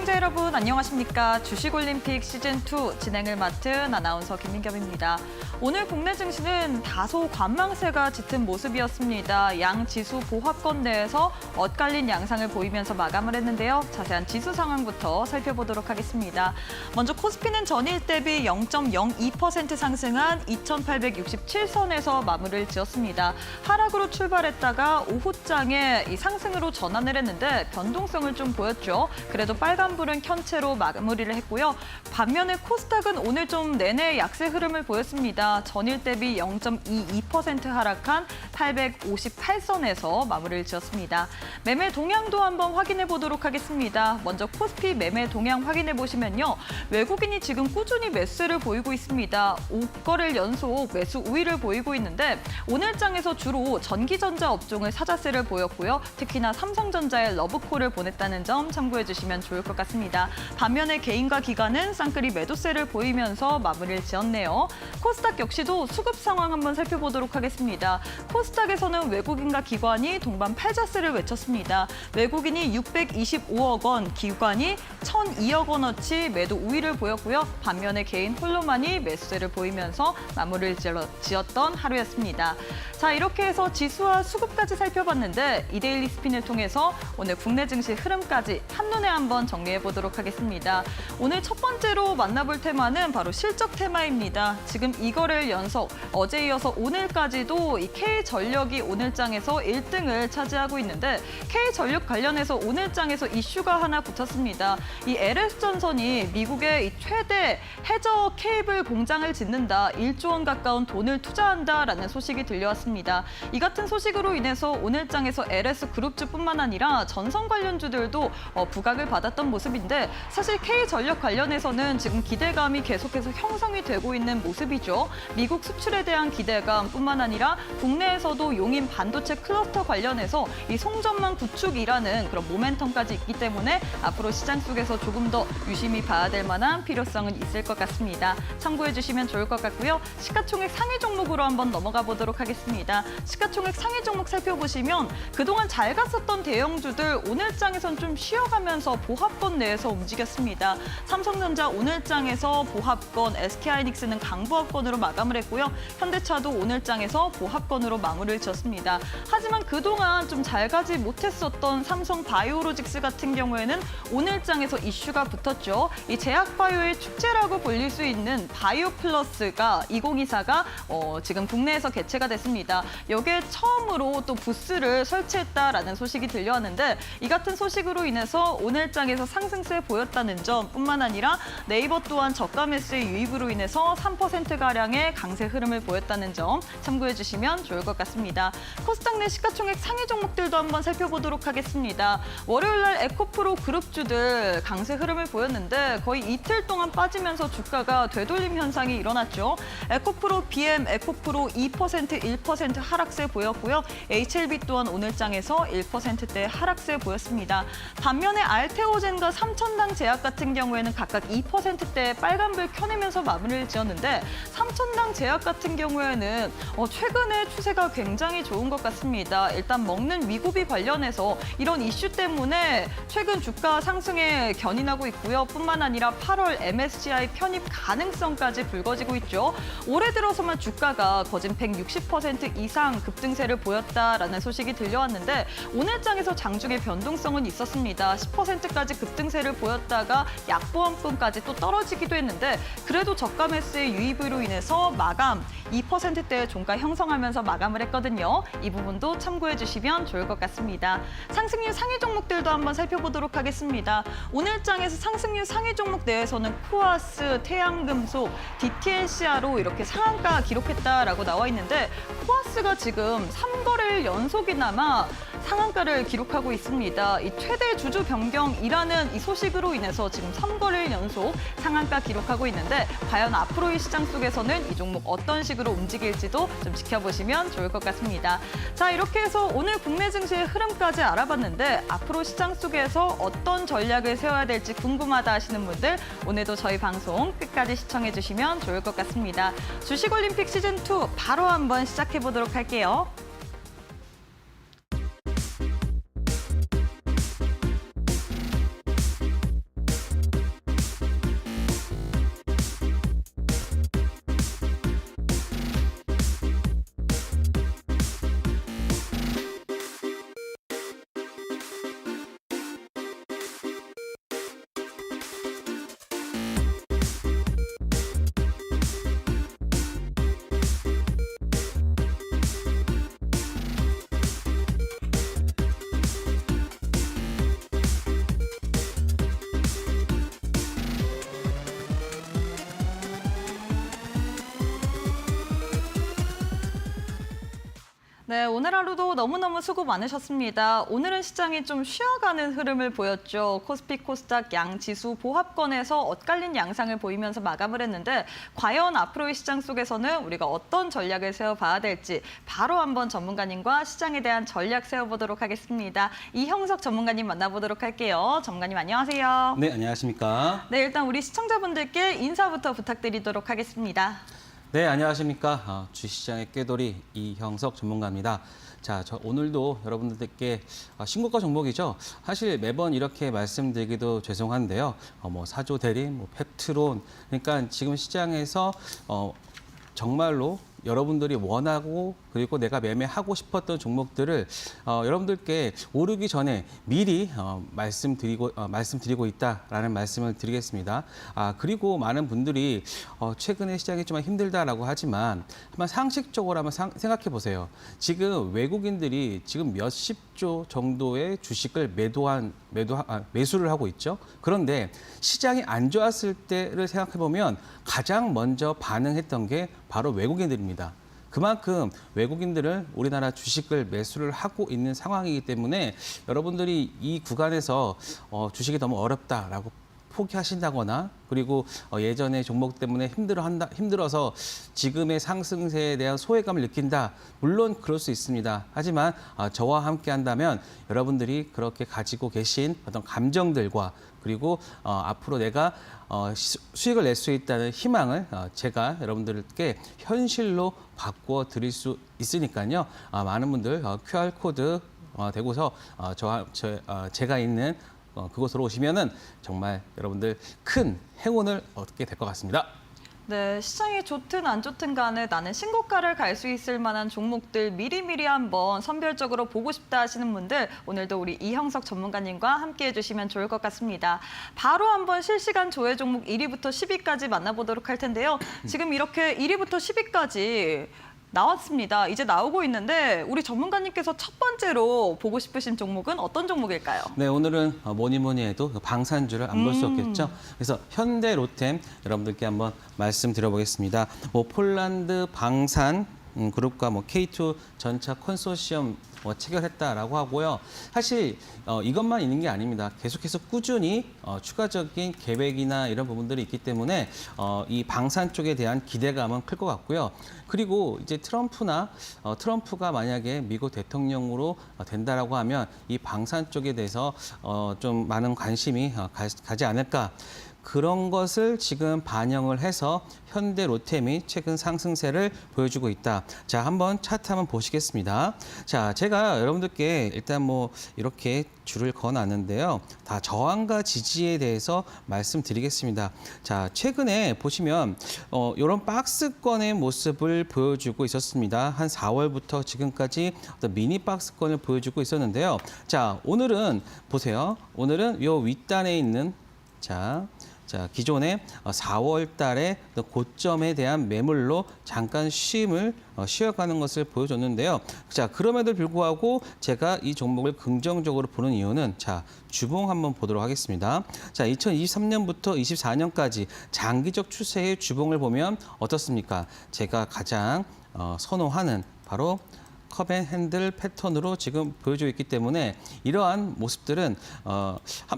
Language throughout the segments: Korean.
시청자 여러분 안녕하십니까. 주식올림픽 시즌2 진행을 맡은 아나운서 김민겸입니다. 오늘 국내 증시는 다소 관망세가 짙은 모습이었습니다. 양 지수 보합권 내에서 엇갈린 양상을 보이면서 마감을 했는데요. 자세한 지수 상황부터 살펴보도록 하겠습니다. 먼저 코스피는 전일 대비 0.02% 상승한 2,867선에서 마무리를 지었습니다. 하락으로 출발했다가 오후장에 이 상승으로 전환을 했는데 변동성을 좀 보였죠. 그래도 빨간불은 켠 채로 마무리를 했고요. 반면에 코스닥은 오늘 좀 내내 약세 흐름을 보였습니다. 전일 대비 0.22% 하락한 858선에서 마무리를 지었습니다. 매매 동향도 한번 확인해 보도록 하겠습니다. 먼저 코스피 매매 동향 확인해 보시면요. 외국인이 지금 꾸준히 매수세를 보이고 있습니다. 5거래일 연속 매수 우위를 보이고 있는데 오늘 장에서 주로 전기전자 업종을 사자세를 보였고요. 특히나 삼성전자의 러브콜을 보냈다는 점 참고해 주시면 좋을 것 같습니다. 반면에 개인과 기관은 쌍끌이 매도세를 보이면서 마무리를 지었네요. 코스닥 역시도 수급 상황 한번 살펴보도록 하겠습니다. 코스닥에서는 외국인과 기관이 동반 팔자세를 외쳤습니다. 외국인이 625억 원, 기관이 1,002억 원어치 매도 우위를 보였고요. 반면에 개인 홀로만이 매수세를 보이면서 마무리를 지었던 하루였습니다. 자, 이렇게 해서 지수와 수급까지 살펴봤는데 이데일리 스핀을 통해서 오늘 국내 증시 흐름까지 한눈에 한번 정리해 보도록 하겠습니다. 오늘 첫 번째로 만나볼 테마는 바로 실적 테마입니다. 지금 이거래일 연속, 어제 이어서 오늘까지도 이 K전력이 오늘장에서 1등을 차지하고 있는데 K전력 관련해서 오늘장에서 이슈가 하나 붙었습니다. 이 LS전선이 미국의 이 최대 해저 케이블 공장을 짓는다, 1조 원 가까운 돈을 투자한다라는 소식이 들려왔습니다. 이 같은 소식으로 인해서 오늘장에서 LS그룹주뿐만 아니라 전선 관련주들도 부각을 받았던 모습인데 사실 K전력 관련해서는 지금 기대감이 계속해서 형성이 되고 있는 모습이죠. 미국 수출에 대한 기대감뿐만 아니라 국내에서도 용인 반도체 클러스터 관련해서 이 송전망 구축이라는 그런 모멘텀까지 있기 때문에 앞으로 시장 속에서 조금 더 유심히 봐야 될 만한 필요성은 있을 것 같습니다. 참고해 주시면 좋을 것 같고요. 시가총액 상위 종목으로 한번 넘어가 보도록 하겠습니다. 시가총액 상위 종목 살펴보시면 그동안 잘 갔었던 대형주들 오늘장에선 좀 쉬어가면서 보합권 내에서 움직였습니다. 삼성전자 오늘장에서 보합권, SK하이닉스는 강보합권으로 마감을 했고요. 현대차도 오늘장에서 보합권으로 마무리를 지었습니다. 하지만 그동안 좀 잘 가지 못했었던 삼성 바이오로직스 같은 경우에는 오늘장에서 이슈가 붙었죠. 이 제약바이오의 축제라고 불릴 수 있는 바이오플러스가 2024가 지금 국내에서 개최가 됐습니다. 여기에 처음으로 또 부스를 설치했다라는 소식이 들려왔는데 이 같은 소식으로 인해서 오늘장에서 상승세 보였다는 점뿐만 아니라 네이버 또한 저가 매수의 유입으로 인해서 3%가량의 강세 흐름을 보였다는 점 참고해 주시면 좋을 것 같습니다. 코스닥 내 시가총액 상위 종목들도 한번 살펴보도록 하겠습니다. 월요일 날 에코프로 그룹주들 강세 흐름을 보였는데 거의 이틀 동안 빠지면서 주가가 되돌림 현상이 일어났죠. 에코프로 BM, 에코프로 2%, 1% 하락세 보였고요. HLB 또한 오늘장에서 1%대 하락세 보였습니다. 반면에 알테오젠과 삼천당 제약 같은 경우에는 각각 2%대 빨간불 켜내면서 마무리를 지었는데 삼천당 제약 같은 경우에는 최근에 추세가 굉장히 좋은 것 같습니다. 일단 먹는 위고비 관련해서 이런 이슈 때문에 최근 주가 상승에 견인하고 있고요. 뿐만 아니라 8월 MSCI 편입 가능성까지 불거지고 있죠. 올해 들어서만 주가가 거진 160% 이상 급등세를 보였다라는 소식이 들려왔는데 오늘장에서 장중에 변동성은 있었습니다. 10%까지 급등세를 보였다가 약보험금까지 또 떨어지기도 했는데 그래도 저가 매수의 유입으로 인해서 마감 2%대의 종가 형성하면서 마감을 했거든요. 이 부분도 참고해 주시면 좋을 것 같습니다. 상승률 상위 종목들도 한번 살펴보도록 하겠습니다. 오늘장에서 상승률 상위 종목 내에서는 코아스, 태양금속, DTNCR로 이렇게 상한가 기록했다라고 나와 있는데 코아스가 지금 3거래일 연속이나마 상한가를 기록하고 있습니다. 이 최대 주주 변경이라는 이 소식으로 인해서 지금 3거래일 연속 상한가 기록하고 있는데 과연 앞으로의 시장 속에서는 이 종목 어떤 식으로 움직일지도 좀 지켜보시면 좋을 것 같습니다. 자, 이렇게 해서 오늘 국내 증시의 흐름까지 알아봤는데 앞으로 시장 속에서 어떤 전략을 세워야 될지 궁금하다 하시는 분들 오늘도 저희 방송 끝까지 시청해 주시면 좋을 것 같습니다. 주식올림픽 시즌2 바로 한번 시작해 보도록 할게요. 네, 오늘 하루도 너무너무 수고 많으셨습니다. 오늘은 시장이 좀 쉬어가는 흐름을 보였죠. 코스피 코스닥 양지수 보합권에서 엇갈린 양상을 보이면서 마감을 했는데 과연 앞으로의 시장 속에서는 우리가 어떤 전략을 세워봐야 될지 바로 한번 전문가님과 시장에 대한 전략 세워보도록 하겠습니다. 이형석 전문가님 만나보도록 할게요. 전문가님 안녕하세요. 네, 안녕하십니까? 네, 일단 우리 시청자분들께 인사부터 부탁드리도록 하겠습니다. 네, 안녕하십니까? 주시장의 꾀돌이 이형석 전문가입니다. 자, 저 오늘도 여러분들께 신고가 종목이죠. 사실 매번 이렇게 말씀드리기도 죄송한데요. 사조 대리, 펩트론, 그러니까 지금 시장에서 정말로 여러분들이 원하고 그리고 내가 매매하고 싶었던 종목들을 여러분들께 오르기 전에 미리 말씀드리고 있다라는 말씀을 드리겠습니다. 그리고 많은 분들이 최근에 시장이 좀 힘들다라고 하지만 한번 상식적으로 한번 생각해 보세요. 지금 외국인들이 지금 몇십 조 정도의 주식을 매수를 하고 있죠. 그런데 시장이 안 좋았을 때를 생각해 보면 가장 먼저 반응했던 게 바로 외국인들입니다. 그만큼 외국인들은 우리나라 주식을 매수를 하고 있는 상황이기 때문에 여러분들이 이 구간에서 주식이 너무 어렵다라고 포기하신다거나 그리고 예전에 종목 때문에 힘들어서 지금의 상승세에 대한 소외감을 느낀다. 물론 그럴 수 있습니다. 하지만 저와 함께 한다면 여러분들이 그렇게 가지고 계신 어떤 감정들과 그리고 앞으로 내가 수익을 낼 수 있다는 희망을 제가 여러분들께 현실로 바꾸어 드릴 수 있으니까요. 많은 분들 QR코드 대고서 제가 있는 그곳으로 오시면은 정말 여러분들 큰 행운을 얻게 될 것 같습니다. 네, 시장이 좋든 안 좋든 간에 나는 신고가를 갈 수 있을 만한 종목들 미리미리 한번 선별적으로 보고 싶다 하시는 분들 오늘도 우리 이형석 전문가님과 함께해 주시면 좋을 것 같습니다. 바로 한번 실시간 조회 종목 1위부터 10위까지 만나보도록 할 텐데요. 지금 이렇게 1위부터 10위까지 나왔습니다. 이제 나오고 있는데 우리 전문가님께서 첫 번째로 보고 싶으신 종목은 어떤 종목일까요? 네, 오늘은 뭐니 해도 방산주를 안 볼 수 없겠죠. 그래서 현대 로템 여러분들께 한번 말씀드려보겠습니다. 폴란드 방산 그룹과 K2 전차 컨소시엄 체결했다라고 하고요. 사실 이것만 있는 게 아닙니다. 계속해서 꾸준히 추가적인 계획이나 이런 부분들이 있기 때문에 이 방산 쪽에 대한 기대감은 클 것 같고요. 그리고 이제 트럼프가 만약에 미국 대통령으로 된다라고 하면 이 방산 쪽에 대해서 좀 많은 관심이 가지 않을까. 그런 것을 지금 반영을 해서 현대 로템이 최근 상승세를 보여주고 있다. 자, 한번 차트 한번 보시겠습니다. 자, 제가 여러분들께 일단 이렇게 줄을 그어놨는데요. 다 저항과 지지에 대해서 말씀드리겠습니다. 자, 최근에 보시면 이런 박스권의 모습을 보여주고 있었습니다. 한 4월부터 지금까지 어떤 미니 박스권을 보여주고 있었는데요. 자, 오늘은 보세요. 오늘은 이 윗단에 있는 자, 기존에 4월 달에 고점에 대한 매물로 잠깐 쉬어가는 것을 보여줬는데요. 자, 그럼에도 불구하고 제가 이 종목을 긍정적으로 보는 이유는 주봉 한번 보도록 하겠습니다. 자, 2023년부터 24년까지 장기적 추세의 주봉을 보면 어떻습니까? 제가 가장 선호하는 바로 컵앤핸들 패턴으로 지금 보여주고 있기 때문에 이러한 모습들은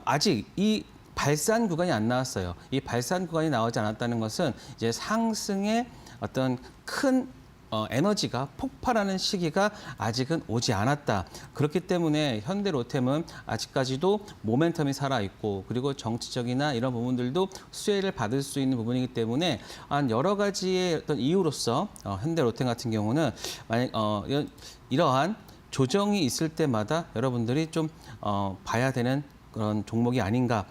아직 이 발산 구간이 안 나왔어요. 이 발산 구간이 나오지 않았다는 것은 이제 상승의 어떤 큰 에너지가 폭발하는 시기가 아직은 오지 않았다. 그렇기 때문에 현대 로템은 아직까지도 모멘텀이 살아있고 그리고 정치적이나 이런 부분들도 수혜를 받을 수 있는 부분이기 때문에 여러 가지의 어떤 이유로서 현대 로템 같은 경우는 만약 이러한 조정이 있을 때마다 여러분들이 좀 봐야 되는 그런 종목이 아닌가.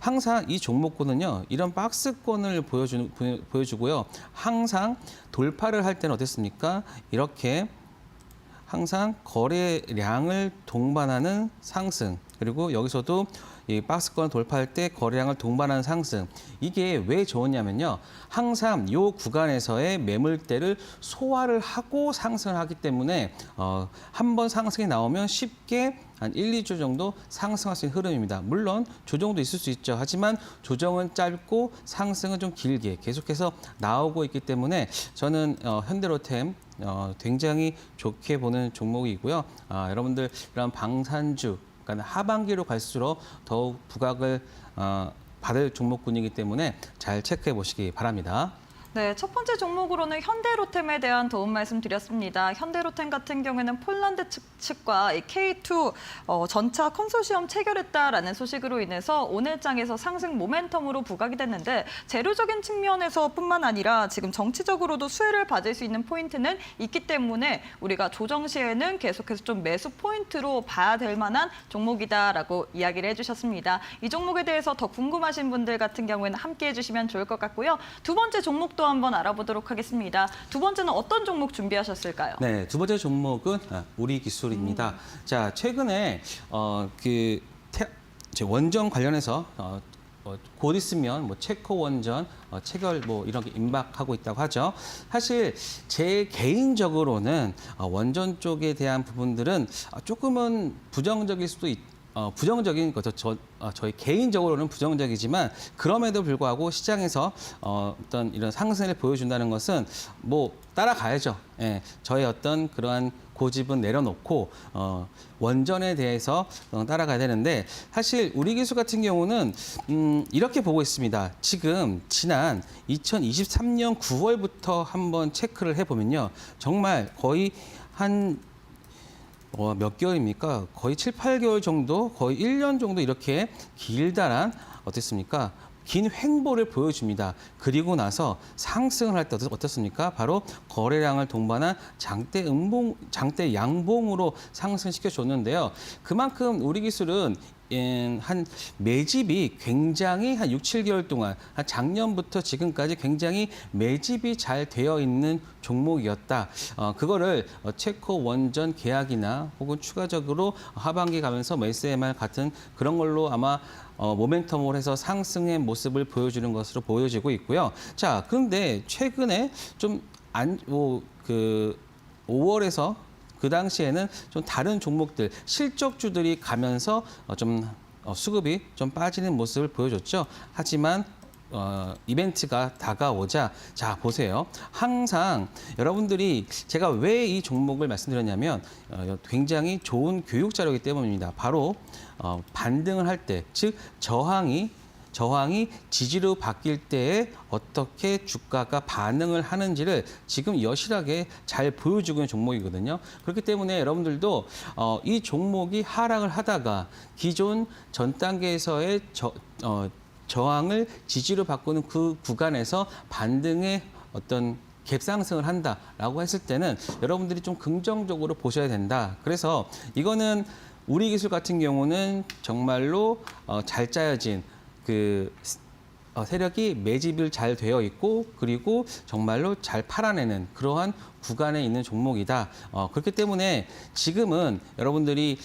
항상 이 종목군은요, 이런 박스권을 보여주고요. 항상 돌파를 할 때는 어땠습니까? 이렇게 항상 거래량을 동반하는 상승, 그리고 여기서도 이 박스권을 돌파할 때 거래량을 동반하는 상승. 이게 왜 좋으냐면요. 항상 이 구간에서의 매물대를 소화를 하고 상승을 하기 때문에 한 번 상승이 나오면 쉽게 한 1, 2주 정도 상승할 수 있는 흐름입니다. 물론 조정도 있을 수 있죠. 하지만 조정은 짧고 상승은 좀 길게 계속해서 나오고 있기 때문에 저는 현대로템 굉장히 좋게 보는 종목이고요. 여러분들 이런 방산주, 그러니까 하반기로 갈수록 더욱 부각을 받을 종목군이기 때문에 잘 체크해 보시기 바랍니다. 네, 첫 번째 종목으로는 현대로템에 대한 도움 말씀드렸습니다. 현대로템 같은 경우에는 폴란드 측과 K2 전차 컨소시엄 체결했다라는 소식으로 인해서 오늘 장에서 상승 모멘텀으로 부각이 됐는데 재료적인 측면에서뿐만 아니라 지금 정치적으로도 수혜를 받을 수 있는 포인트는 있기 때문에 우리가 조정 시에는 계속해서 좀 매수 포인트로 봐야 될 만한 종목이다라고 이야기를 해주셨습니다. 이 종목에 대해서 더 궁금하신 분들 같은 경우에는 함께해 주시면 좋을 것 같고요. 두 번째 종목도 한번 알아보도록 하겠습니다. 두 번째는 어떤 종목 준비하셨을까요? 네, 두 번째 종목은 우리 기술입니다. 자, 최근에 원전 관련해서 곧 있으면 뭐 체코 원전 체결 뭐 이런 게 임박하고 있다고 하죠. 사실 제 개인적으로는 원전 쪽에 대한 부분들은 조금은 부정적일 수도 부정적인 거죠. 저희 개인적으로는 부정적이지만 그럼에도 불구하고 시장에서 어떤 이런 상승을 보여준다는 것은 뭐 따라가야죠. 예, 저의 어떤 그러한 고집은 내려놓고 원전에 대해서 따라가야 되는데 사실 우리 기술 같은 경우는 이렇게 보고 있습니다. 지금 지난 2023년 9월부터 한번 체크를 해보면요. 정말 거의 한 몇 개월입니까? 거의 7, 8개월 정도, 거의 1년 정도 이렇게 길다란 어땠습니까? 긴 횡보를 보여줍니다. 그리고 나서 상승을 할 때 어떻습니까? 바로 거래량을 동반한 장대 양봉으로 상승시켜 줬는데요. 그만큼 우리 기술은 한 매집이 굉장히 한 6, 7개월 동안 한 작년부터 지금까지 굉장히 매집이 잘 되어 있는 종목이었다. 그거를 체코 원전 계약이나 혹은 추가적으로 하반기 가면서 SMR 같은 그런 걸로 아마 모멘텀으로 해서 상승의 모습을 보여주는 것으로 보여지고 있고요. 자, 그런데 최근에 좀 5월에서 그 당시에는 좀 다른 종목들, 실적주들이 가면서 좀 수급이 좀 빠지는 모습을 보여줬죠. 하지만 이벤트가 다가오자, 자, 보세요. 항상 여러분들이 제가 왜 이 종목을 말씀드렸냐면 굉장히 좋은 교육 자료이기 때문입니다. 바로 반등을 할 때, 즉 저항이 지지로 바뀔 때에 어떻게 주가가 반응을 하는지를 지금 여실하게 잘 보여주고 있는 종목이거든요. 그렇기 때문에 여러분들도 이 종목이 하락을 하다가 기존 전 단계에서의 저항을 지지로 바꾸는 그 구간에서 반등의 어떤 갭상승을 한다라고 했을 때는 여러분들이 좀 긍정적으로 보셔야 된다. 그래서 이거는 우리 기술 같은 경우는 정말로 잘 짜여진 세력이 매집을 잘 되어 있고 그리고 정말로 잘 팔아내는 그러한 구간에 있는 종목이다. 그렇기 때문에 지금은 여러분들이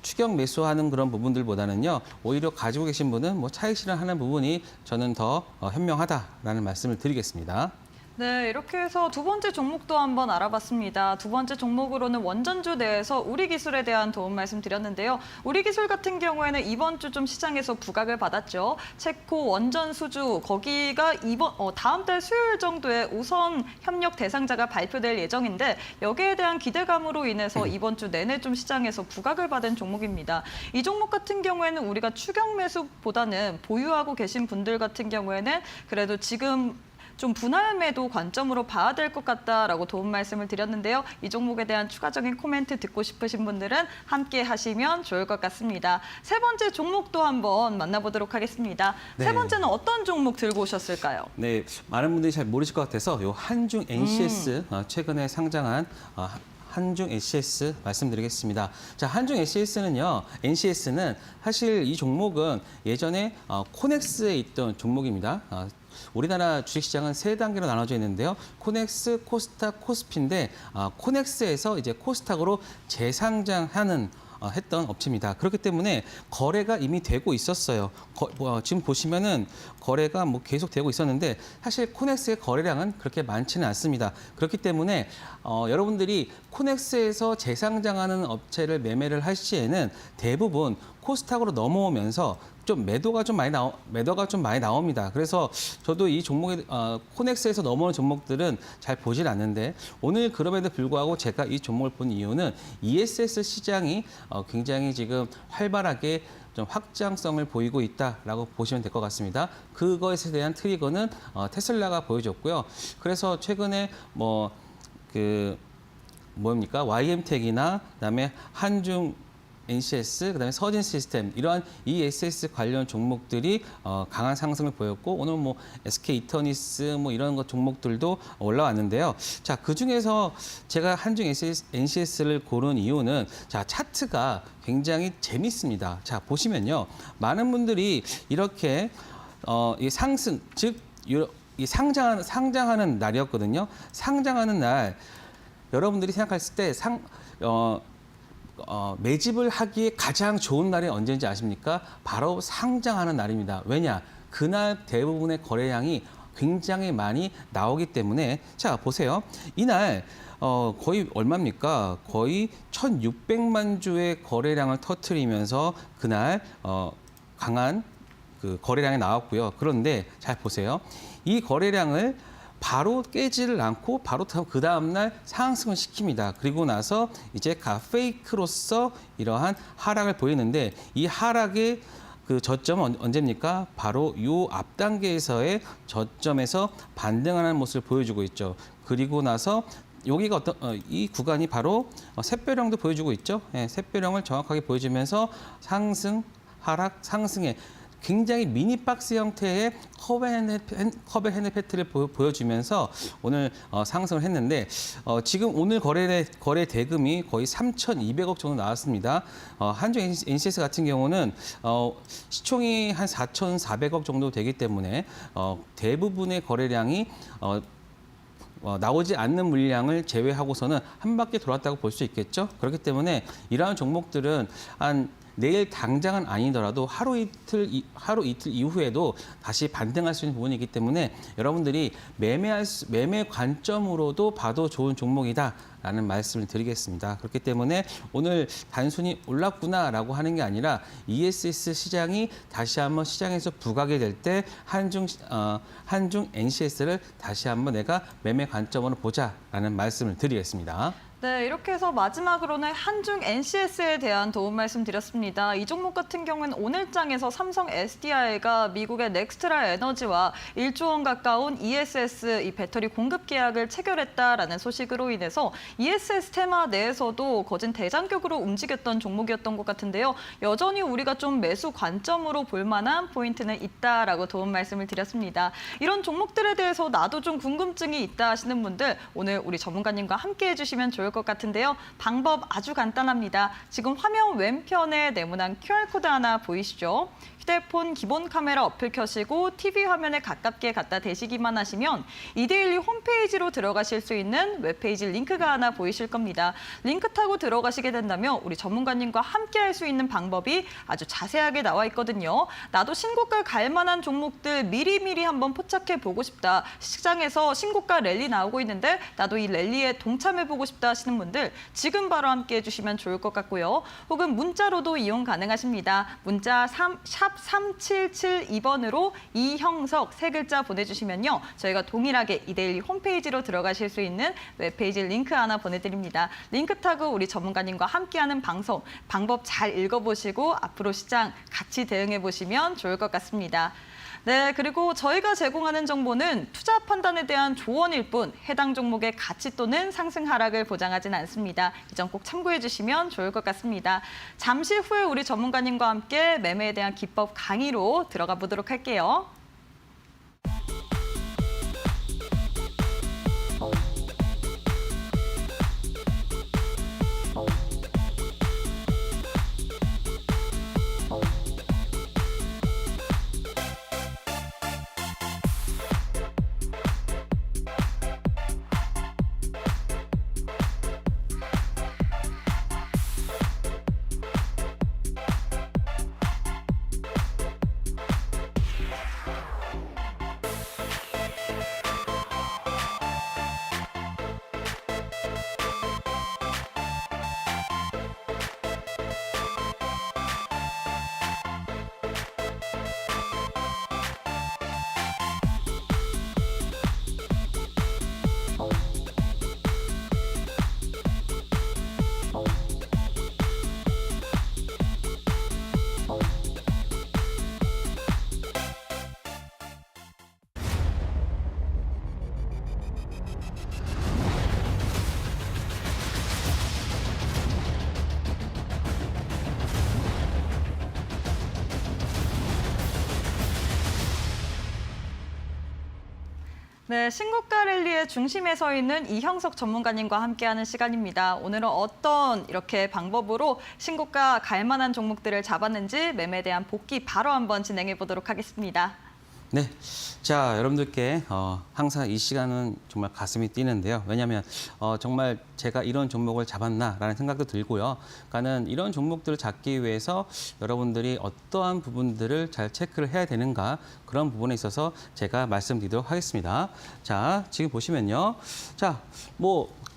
추격 매수하는 그런 부분들보다는요, 오히려 가지고 계신 분은 뭐 차익 실현하는 부분이 저는 더 현명하다라는 말씀을 드리겠습니다. 네, 이렇게 해서 두 번째 종목도 한번 알아봤습니다. 두 번째 종목으로는 원전주 내에서 우리 기술에 대한 도움 말씀드렸는데요. 우리 기술 같은 경우에는 이번 주 좀 시장에서 부각을 받았죠. 체코 원전 수주, 거기가 다음 달 수요일 정도에 우선 협력 대상자가 발표될 예정인데 여기에 대한 기대감으로 인해서 이번 주 내내 좀 시장에서 부각을 받은 종목입니다. 이 종목 같은 경우에는 우리가 추격 매수보다는 보유하고 계신 분들 같은 경우에는 그래도 지금 좀 분할 매도 관점으로 봐야 될 것 같다라고 도움 말씀을 드렸는데요. 이 종목에 대한 추가적인 코멘트 듣고 싶으신 분들은 함께 하시면 좋을 것 같습니다. 세 번째 종목도 한번 만나보도록 하겠습니다. 네. 세 번째는 어떤 종목 들고 오셨을까요? 네, 많은 분들이 잘 모르실 것 같아서 요 한중 NCS 최근에 상장한 한중 NCS 말씀드리겠습니다. 자, 한중 NCS는요, NCS는 사실 이 종목은 예전에 코넥스에 있던 종목입니다. 우리나라 주식시장은 세 단계로 나눠져 있는데요. 코넥스, 코스닥, 코스피인데 코넥스에서 이제 코스닥으로 재상장하는 했던 업체입니다. 그렇기 때문에 거래가 이미 되고 있었어요. 지금 보시면은 거래가 뭐 계속 되고 있었는데 사실 코넥스의 거래량은 그렇게 많지는 않습니다. 그렇기 때문에 여러분들이 코넥스에서 재상장하는 업체를 매매를 할 시에는 대부분 코스닥으로 넘어오면서 좀 매도가 좀 많이 나옵니다. 그래서 저도 이 종목에 코넥스에서 넘어오는 종목들은 잘 보질 않는데 오늘 그럼에도 불구하고 제가 이 종목을 본 이유는 ESS 시장이 굉장히 지금 활발하게 좀 확장성을 보이고 있다라고 보시면 될 것 같습니다. 그것에 대한 트리거는 테슬라가 보여줬고요. 그래서 최근에 YM텍이나 그다음에 한중 NCS, 그다음에 서진 시스템 이러한 ESS 관련 종목들이 강한 상승을 보였고 오늘 뭐 SK 이터니스 뭐 이런 것 종목들도 올라왔는데요. 자, 그 중에서 제가 한중 NCS를 고른 이유는 자, 차트가 굉장히 재밌습니다. 자, 보시면요. 많은 분들이 이렇게 이 상승 즉 이 상장하는 날이었거든요. 상장하는 날 여러분들이 생각했을 때 매집을 하기에 가장 좋은 날이 언제인지 아십니까? 바로 상장하는 날입니다. 왜냐? 그날 대부분의 거래량이 굉장히 많이 나오기 때문에 자, 보세요. 이날 거의 얼마입니까? 거의 1,600만 주의 거래량을 터뜨리면서 그날 강한 그 거래량이 나왔고요. 그런데 잘 보세요. 이 거래량을 바로 깨지를 않고 바로 그 다음날 상승을 시킵니다. 그리고 나서 이제 페이크로서 이러한 하락을 보이는데 이 하락의 그 저점은 언제입니까? 바로 이 앞 단계에서의 저점에서 반등하는 모습을 보여주고 있죠. 그리고 나서 여기가 이 구간이 바로 샛별형도 보여주고 있죠. 예, 샛별형을 정확하게 보여주면서 상승, 하락, 상승에 굉장히 미니 박스 형태의 커벨 핸드 패트를 보여주면서 오늘 상승을 했는데 지금 오늘 거래 대금이 거의 3,200억 정도 나왔습니다. 한중 NCS 같은 경우는 시총이 한 4,400억 정도 되기 때문에 대부분의 거래량이 나오지 않는 물량을 제외하고서는 한 바퀴 돌았다고 볼 수 있겠죠. 그렇기 때문에 이러한 종목들은 내일 당장은 아니더라도 하루 이틀 이후에도 다시 반등할 수 있는 부분이기 때문에 여러분들이 매매 관점으로도 봐도 좋은 종목이다라는 말씀을 드리겠습니다. 그렇기 때문에 오늘 단순히 올랐구나라고 하는 게 아니라 ESS 시장이 다시 한번 시장에서 부각이 될 때 한중 NCS를 다시 한번 내가 매매 관점으로 보자라는 말씀을 드리겠습니다. 네, 이렇게 해서 마지막으로는 한중 NCS에 대한 도움 말씀드렸습니다. 이 종목 같은 경우는 오늘장에서 삼성 SDI가 미국의 넥스트라 에너지와 1조 원 가까운 ESS 이 배터리 공급 계약을 체결했다라는 소식으로 인해서 ESS 테마 내에서도 거진 대장격으로 움직였던 종목이었던 것 같은데요. 여전히 우리가 좀 매수 관점으로 볼 만한 포인트는 있다라고 도움 말씀을 드렸습니다. 이런 종목들에 대해서 나도 좀 궁금증이 있다 하시는 분들 오늘 우리 전문가님과 함께 해주시면 좋을 것 같은데요. 방법 아주 간단합니다. 지금 화면 왼편에 네모난 QR코드 하나 보이시죠? 휴대폰 기본 카메라 어플 켜시고 TV 화면에 가깝게 갖다 대시기만 하시면 이데일리 홈페이지로 들어가실 수 있는 웹페이지 링크가 하나 보이실 겁니다. 링크 타고 들어가시게 된다면 우리 전문가님과 함께 할 수 있는 방법이 아주 자세하게 나와 있거든요. 나도 신고가 갈 만한 종목들 미리미리 한번 포착해 보고 싶다. 시장에서 신고가 랠리 나오고 있는데 나도 이 랠리에 동참해 보고 싶다 하시는 분들 지금 바로 함께 해주시면 좋을 것 같고요. 혹은 문자로도 이용 가능하십니다. 문자 샵 3772번으로 이형석 세 글자 보내주시면요. 저희가 동일하게 이데일리 홈페이지로 들어가실 수 있는 웹페이지 링크 하나 보내드립니다. 링크 타고 우리 전문가님과 함께하는 방송, 방법 잘 읽어보시고 앞으로 시장 같이 대응해보시면 좋을 것 같습니다. 네, 그리고 저희가 제공하는 정보는 투자 판단에 대한 조언일 뿐 해당 종목의 가치 또는 상승 하락을 보장하진 않습니다. 이 점 꼭 참고해 주시면 좋을 것 같습니다. 잠시 후에 우리 전문가님과 함께 매매에 대한 기법 강의로 들어가 보도록 할게요. 네, 신고가 랠리의 중심에 서 있는 이형석 전문가님과 함께하는 시간입니다. 오늘은 어떤 이렇게 방법으로 신고가 갈 만한 종목들을 잡았는지 매매에 대한 복귀 바로 한번 진행해 보도록 하겠습니다. 네, 자 여러분들께 항상 이 시간은 정말 가슴이 뛰는데요. 왜냐하면 정말 제가 이런 종목을 잡았나라는 생각도 들고요. 그러니까는 이런 종목들을 잡기 위해서 여러분들이 어떠한 부분들을 잘 체크를 해야 되는가 그런 부분에 있어서 제가 말씀드리도록 하겠습니다. 자, 지금 보시면요. 자,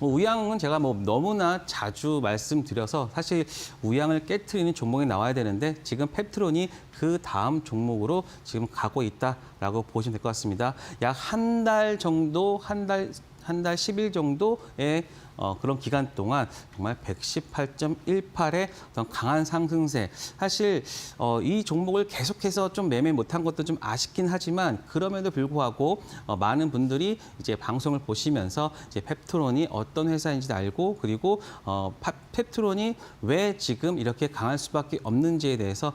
우양은 제가 너무나 자주 말씀드려서 사실 우양을 깨트리는 종목이 나와야 되는데 지금 펩트론이 그 다음 종목으로 지금 가고 있다라고 보시면 될 것 같습니다. 약 한 달 정도, 한 달 10일 정도의 그런 기간 동안 정말 118.18의 어떤 강한 상승세. 사실 이 종목을 계속해서 좀 매매 못한 것도 좀 아쉽긴 하지만 그럼에도 불구하고 많은 분들이 이제 방송을 보시면서 이제 펩트론이 어떤 회사인지도 알고 그리고 펩트론이 왜 지금 이렇게 강할 수밖에 없는지에 대해서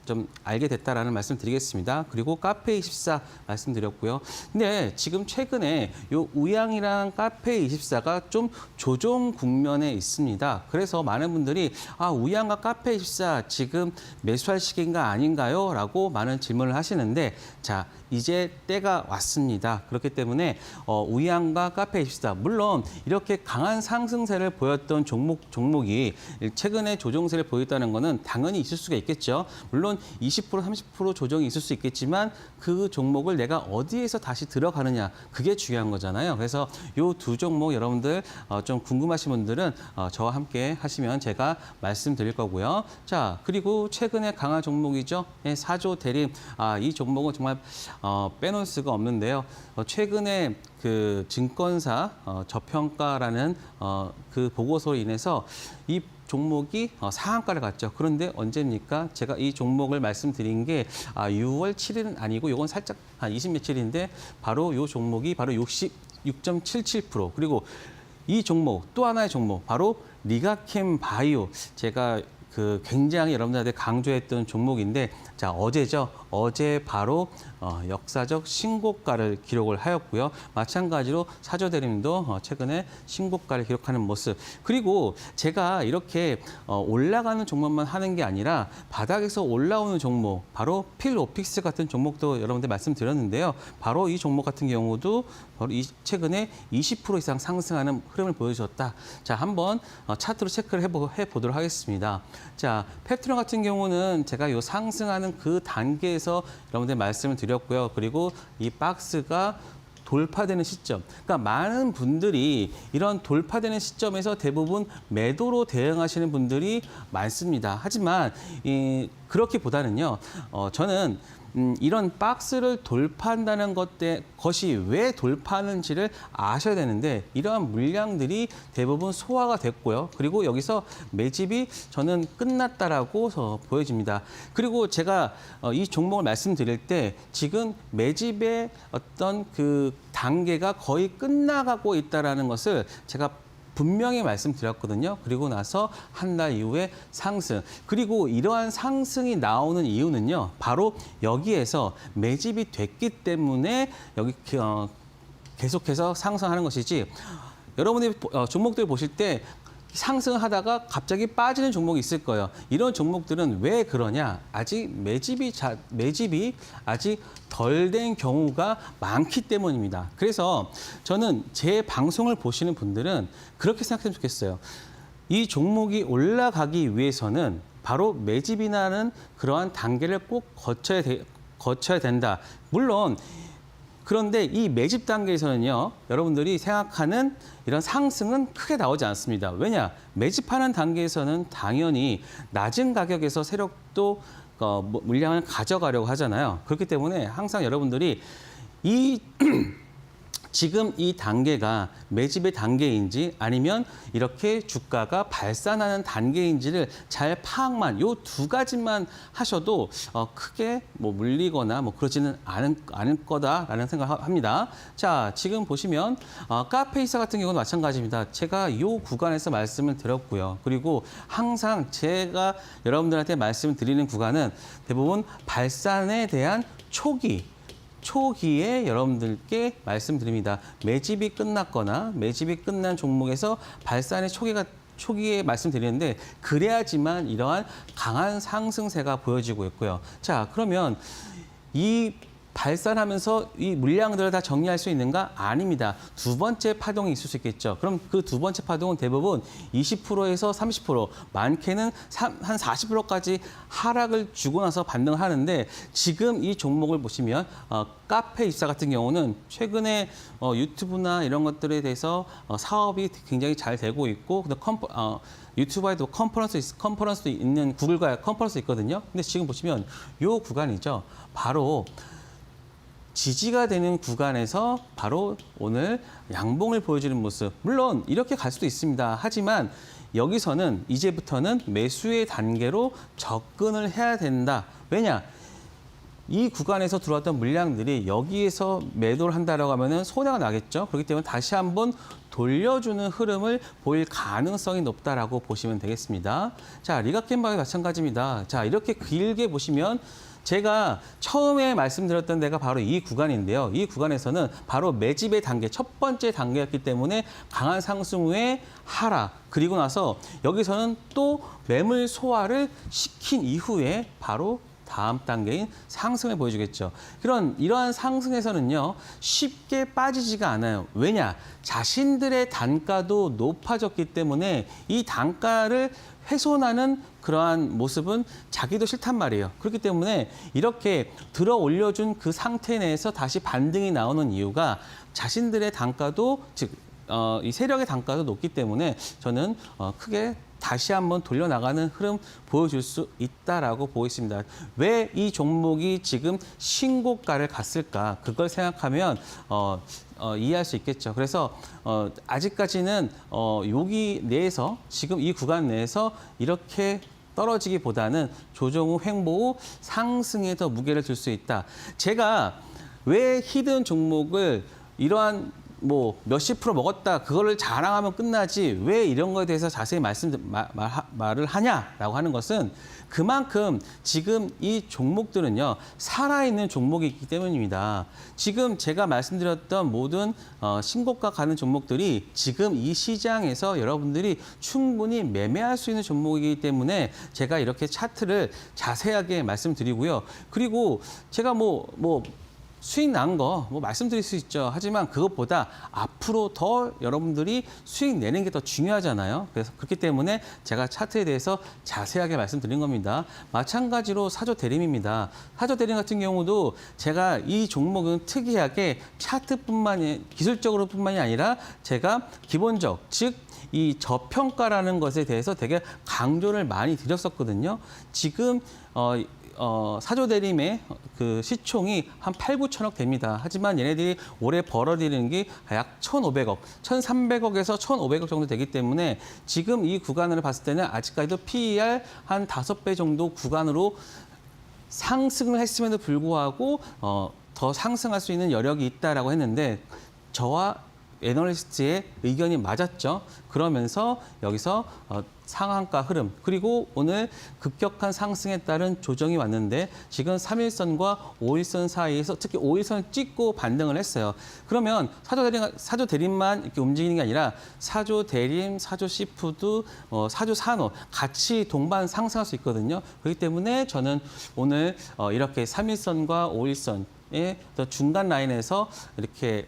좀 알게 됐다라는 말씀드리겠습니다. 그리고 카페24 말씀드렸고요. 근데 지금 최근에 요 우양이랑 카페24가 좀 조정 국면에 있습니다. 그래서 많은 분들이 우양과 카페24 지금 매수할 시기인가 아닌가요? 라고 많은 질문을 하시는데 자, 이제 때가 왔습니다. 그렇기 때문에 우양과 카페24 물론 이렇게 강한 상승세를 보였던 종목이 최근에 조정세를 보였다는 것은 당연히 있을 수가 있겠죠. 물론 20% 30% 조정이 있을 수 있겠지만 그 종목을 내가 어디에서 다시 들어가느냐 그게 중요한 거잖아요. 그래서 이 두 종목 여러분들 좀 궁금하신 분들은 저와 함께 하시면 제가 말씀드릴 거고요. 자, 그리고 최근에 강한 종목이죠. 4조 대림. 이 종목은 정말 빼놓을 수가 없는데요. 최근에 그 증권사 저평가라는 그 보고서로 인해서 이 종목이 상한가를 갔죠. 그런데 언제입니까? 제가 이 종목을 말씀드린 게 6월 7일은 아니고 이건 살짝 한 20 며칠인데 바로 이 종목이 바로 66.77% 그리고 이 종목 또 하나의 종목 바로 리가캠 바이오 제가 굉장히 여러분들한테 강조했던 종목인데 자 어제죠. 어제 바로 역사적 신고가를 기록을 하였고요. 마찬가지로 사조대림도 최근에 신고가를 기록하는 모습. 그리고 제가 이렇게 올라가는 종목만 하는 게 아니라 바닥에서 올라오는 종목, 바로 필오픽스 같은 종목도 여러분들 말씀드렸는데요. 바로 이 종목 같은 경우도 바로 최근에 20% 이상 상승하는 흐름을 보여줬다. 자, 한번 차트로 체크를 해보도록 하겠습니다. 자, 펩트론 같은 경우는 제가 이 상승하는 그 단계에서 여러분들 말씀을 드렸고요. 그리고 이 박스가 돌파되는 시점. 그러니까 많은 분들이 이런 돌파되는 시점에서 대부분 매도로 대응하시는 분들이 많습니다. 하지만 그렇기보다는요. 저는 이런 박스를 돌파한다는 것이 왜 돌파하는지를 아셔야 되는데 이러한 물량들이 대부분 소화가 됐고요. 그리고 여기서 매집이 저는 끝났다라고 보여집니다. 그리고 제가 이 종목을 말씀드릴 때 지금 매집의 어떤 그 단계가 거의 끝나가고 있다는 것을 제가 분명히 말씀드렸거든요. 그리고 나서 한 달 이후에 상승. 그리고 이러한 상승이 나오는 이유는요. 바로 여기에서 매집이 됐기 때문에 여기 계속해서 상승하는 것이지. 여러분들이 종목들 보실 때 상승하다가 갑자기 빠지는 종목이 있을 거예요. 이런 종목들은 왜 그러냐? 아직 매집이 아직 덜 된 경우가 많기 때문입니다. 그래서 저는 제 방송을 보시는 분들은 그렇게 생각했으면 좋겠어요. 이 종목이 올라가기 위해서는 바로 매집이라는 그러한 단계를 꼭 거쳐야 된다. 물론 그런데 이 매집 단계에서는요, 여러분들이 생각하는 이런 상승은 크게 나오지 않습니다. 왜냐? 매집하는 단계에서는 당연히 낮은 가격에서 세력도 물량을 가져가려고 하잖아요. 그렇기 때문에 항상 여러분들이 지금 이 단계가 매집의 단계인지 아니면 이렇게 주가가 발산하는 단계인지를 잘 파악만 요 두 가지만 하셔도 크게 물리거나 그러지는 않을 거다라는 생각을 합니다. 자, 지금 보시면 카페24 같은 경우는 마찬가지입니다. 제가 이 구간에서 말씀을 드렸고요. 그리고 항상 제가 여러분들한테 말씀을 드리는 구간은 대부분 발산에 대한 초기 초기에 여러분들께 말씀드립니다. 매집이 끝났거나 매집이 끝난 종목에서 발산의 초기에 말씀드리는데 그래야지만 이러한 강한 상승세가 보여지고 있고요. 자, 그러면 이 발산하면서 이 물량들을 다 정리할 수 있는가? 아닙니다. 두 번째 파동이 있을 수 있겠죠. 그럼 그 두 번째 파동은 대부분 20%에서 30%, 많게는 한 40%까지 하락을 주고 나서 반등을 하는데 지금 이 종목을 보시면 카페 입사 같은 경우는 최근에 유튜브나 이런 것들에 대해서 사업이 굉장히 잘 되고 있고 유튜브에도 컨퍼런스 있는 구글과 컨퍼런스 있거든요. 근데 지금 보시면 이 구간이죠. 바로 지지가 되는 구간에서 바로 오늘 양봉을 보여주는 모습. 물론 이렇게 갈 수도 있습니다. 하지만 여기서는 이제부터는 매수의 단계로 접근을 해야 된다. 왜냐? 이 구간에서 들어왔던 물량들이 여기에서 매도를 한다라고 하면은 손해가 나겠죠. 그렇기 때문에 다시 한번 돌려주는 흐름을 보일 가능성이 높다라고 보시면 되겠습니다. 자, 리가켄바도 마찬가지입니다. 자, 이렇게 길게 보시면 제가 처음에 말씀드렸던 데가 바로 이 구간인데요. 이 구간에서는 바로 매집의 단계, 첫 번째 단계였기 때문에 강한 상승 후에 하락, 그리고 나서 여기서는 또 매물 소화를 시킨 이후에 바로 다음 단계인 상승을 보여주겠죠. 이러한 상승에서는요, 쉽게 빠지지가 않아요. 왜냐? 자신들의 단가도 높아졌기 때문에 이 단가를 훼손하는 그러한 모습은 자기도 싫단 말이에요. 그렇기 때문에 이렇게 들어 올려준 그 상태 내에서 다시 반등이 나오는 이유가 자신들의 단가도, 즉, 이 세력의 단가도 높기 때문에 저는 크게 다시 한번 돌려나가는 흐름 보여줄 수 있다라고 보고 있습니다. 왜 이 종목이 지금 신고가를 갔을까? 그걸 생각하면 이해할 수 있겠죠. 그래서 아직까지는 여기 내에서 지금 이 구간 내에서 이렇게 떨어지기보다는 조정 후 횡보 후 상승에 더 무게를 둘 수 있다. 제가 왜 히든 종목을 이러한 몇십 프로 먹었다, 그거를 자랑하면 끝나지 왜 이런 거에 대해서 자세히 말을 하냐라고 하는 것은 그만큼 지금 이 종목들은요, 살아있는 종목이기 때문입니다. 지금 제가 말씀드렸던 모든 신고가 가는 종목들이 지금 이 시장에서 여러분들이 충분히 매매할 수 있는 종목이기 때문에 제가 이렇게 차트를 자세하게 말씀드리고요. 그리고 제가 수익 난 거 말씀드릴 수 있죠. 하지만 그것보다 앞으로 더 여러분들이 수익 내는 게 더 중요하잖아요. 그래서 그렇기 때문에 제가 차트에 대해서 자세하게 말씀드린 겁니다. 마찬가지로 사조대림입니다. 사조대림 같은 경우도 제가 이 종목은 특이하게 기술적으로뿐만이 아니라 제가 기본적, 즉 이 저평가라는 것에 대해서 되게 강조를 많이 드렸었거든요. 지금 사조대림의 그 시총이 한 8, 9천억 됩니다. 하지만 얘네들이 올해 벌어들이는 게 약 1,500억, 1,300억에서 1,500억 정도 되기 때문에 지금 이 구간을 봤을 때는 아직까지도 PER 한 5배 정도 구간으로 상승을 했음에도 불구하고 더 상승할 수 있는 여력이 있다라고 했는데 저와 애널리스트의 의견이 맞았죠. 그러면서 여기서 상한가 흐름, 그리고 오늘 급격한 상승에 따른 조정이 왔는데 지금 3일선과 5일선 사이에서 특히 5일선을 찍고 반등을 했어요. 그러면 사조대림만 이렇게 움직이는 게 아니라 사조대림, 사조시푸드, 사조산업 같이 동반 상승할 수 있거든요. 그렇기 때문에 저는 오늘 이렇게 3일선과 5일선의 중간 라인에서 이렇게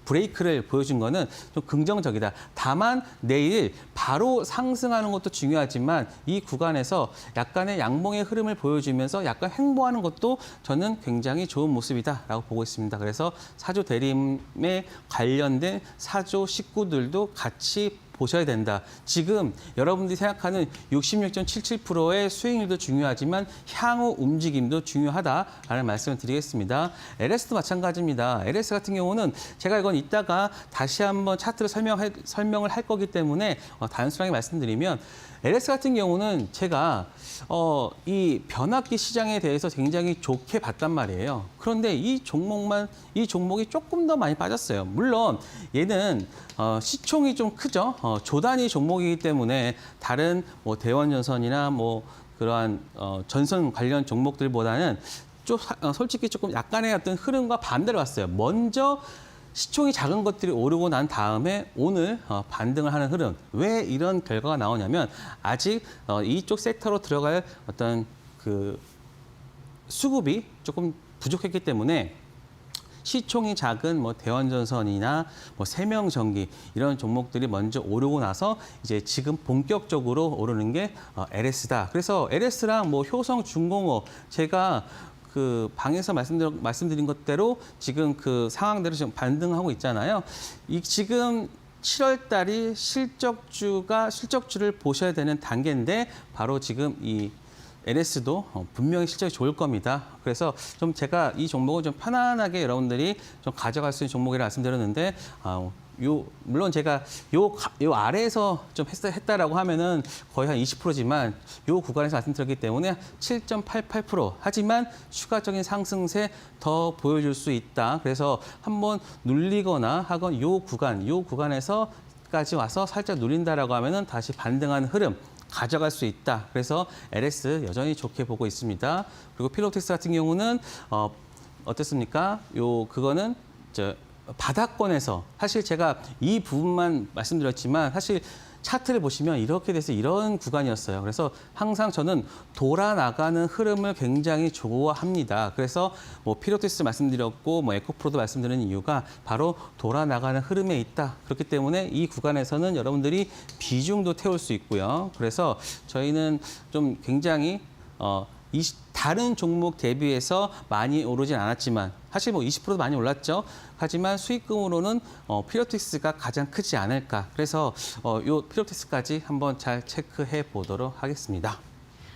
브레이크를 보여준 거는 좀 긍정적이다. 다만 내일 바로 상승하는 것도 중요하지만 이 구간에서 약간의 양봉의 흐름을 보여주면서 약간 횡보하는 것도 저는 굉장히 좋은 모습이다라고 보고 있습니다. 그래서 사조 대림에 관련된 사조 식구들도 같이 보셔야 된다. 지금 여러분들이 생각하는 66.77%의 수익률도 중요하지만 향후 움직임도 중요하다라는 말씀을 드리겠습니다. LS도 마찬가지입니다. LS 같은 경우는 제가 이건 이따가 다시 한번 차트를 설명을 할 거기 때문에 단순하게 말씀드리면 LS 같은 경우는 제가 이 변압기 시장에 대해서 굉장히 좋게 봤단 말이에요. 그런데 이 종목이 조금 더 많이 빠졌어요. 물론 얘는 시총이 좀 크죠. 조단위 종목이기 때문에 다른 대원전선이나 그러한 전선 관련 종목들보다는 솔직히 조금 약간의 어떤 흐름과 반대로 왔어요. 먼저 시총이 작은 것들이 오르고 난 다음에 오늘 반등을 하는 흐름. 왜 이런 결과가 나오냐면 아직 이쪽 섹터로 들어갈 어떤 그 수급이 조금 부족했기 때문에 시총이 작은 뭐 대원전선이나 뭐 세명전기 이런 종목들이 먼저 오르고 나서 이제 지금 본격적으로 오르는 게 LS다. 그래서 LS랑 뭐 효성중공업 제가 그 방에서 말씀드린 것대로 지금 그 상황대로 지금 반등하고 있잖아요. 이 지금 7월 달이 실적주를 보셔야 되는 단계인데 바로 지금 이 LS도 분명히 실적이 좋을 겁니다. 그래서 좀 제가 이 종목을 좀 편안하게 여러분들이 좀 가져갈 수 있는 종목이라 말씀드렸는데, 물론 제가 요 아래에서 좀 했다라고 하면은 거의 한 20%지만 요 구간에서 말씀드렸기 때문에 7.88%. 하지만 추가적인 상승세 더 보여줄 수 있다. 그래서 한번 눌리거나 하건 요 구간에서까지 와서 살짝 눌린다라고 하면은 다시 반등하는 흐름. 가져갈 수 있다. 그래서 LS 여전히 좋게 보고 있습니다. 그리고 필로텍스 같은 경우는 어떻습니까? 그거는 바닥권에서 사실 제가 이 부분만 말씀드렸지만 사실 차트를 보시면 이렇게 돼서 이런 구간이었어요. 그래서 항상 저는 돌아나가는 흐름을 굉장히 좋아합니다. 그래서 뭐 필로텍스 말씀드렸고 뭐 에코프로도 말씀드리는 이유가 바로 돌아나가는 흐름에 있다. 그렇기 때문에 이 구간에서는 여러분들이 비중도 태울 수 있고요. 그래서 저희는 좀 굉장히 다른 종목 대비해서 많이 오르진 않았지만 사실 뭐 20%도 많이 올랐죠. 하지만 수익금으로는 필로텍스가 가장 크지 않을까. 그래서 요 필로텍스까지 한번 잘 체크해 보도록 하겠습니다.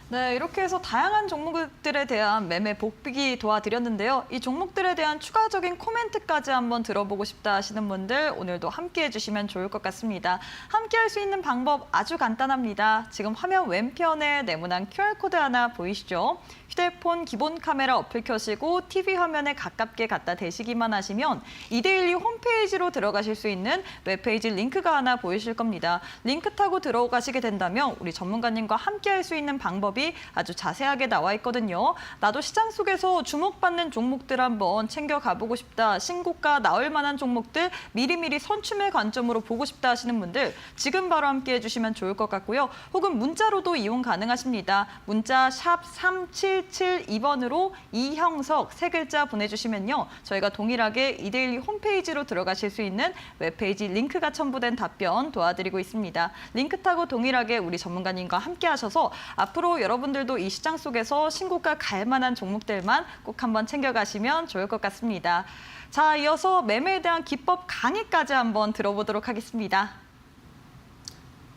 네, 이렇게 해서 다양한 종목들에 대한 매매 복비기 도와드렸는데요. 이 종목들에 대한 추가적인 코멘트까지 한번 들어보고 싶다 하시는 분들 오늘도 함께해 주시면 좋을 것 같습니다. 함께할 수 있는 방법 아주 간단합니다. 지금 화면 왼편에 네모난 QR코드 하나 보이시죠? 휴대폰 기본 카메라 어플 켜시고 TV 화면에 가깝게 갖다 대시기만 하시면 이데일리 홈페이지로 들어가실 수 있는 웹페이지 링크가 하나 보이실 겁니다. 링크 타고 들어가시게 된다면 우리 전문가님과 함께할 수 있는 방법이 아주 자세하게 나와 있거든요. 나도 시장 속에서 주목받는 종목들 한번 챙겨 가보고 싶다. 신고가 나올 만한 종목들 미리미리 선춤의 관점으로 보고 싶다 하시는 분들 지금 바로 함께해 주시면 좋을 것 같고요. 혹은 문자로도 이용 가능하십니다. 문자 샵 3772번으로 이형석 세 글자 보내주시면요. 저희가 동일하게 이데일리 홈페이지로 들어가실 수 있는 웹페이지 링크가 첨부된 답변 도와드리고 있습니다. 링크 타고 동일하게 우리 전문가님과 함께 하셔서 앞으로 여러분들도 이 시장 속에서 신고가 갈 만한 종목들만 꼭 한번 챙겨가시면 좋을 것 같습니다. 자, 이어서 매매에 대한 기법 강의까지 한번 들어보도록 하겠습니다.